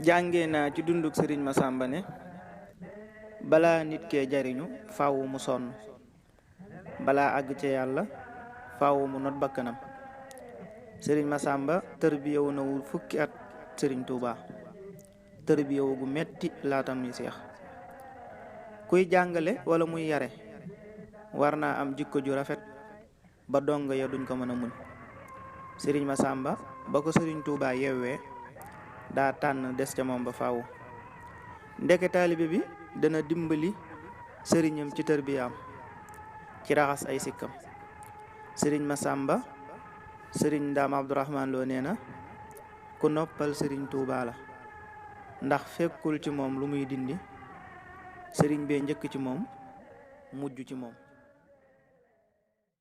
jàngee naa ci dunduk sëriñ Masamba ne balaa nit kee jariñu faaw mu sonn balaa àgg ca yàlla faaw mu not bakkanam sëriñ Masamba tërbiyewu na wu fukki at sëriñ Touba tërbiyewu gu metti laatam ni seex kuy jàngale wala muy yare war naa am jikko ju rafet ba donga ya duñ ko mën a muñ sëriñ Masamba ba ko sëriñ Touba yewwee daa tànn des ca moom ba faaw ndeke taalibe bi dana dimbali sëriñam ci tërbiyaam ci raxas ay sikkam sëriñ Masamba sëriñ Ndaam Abdourahman Lo nee na ku noppal sëriñ Touba la ndax fekkul ci moom lu muy dindi sëriñ bee njëkk ci moom mujj ci moom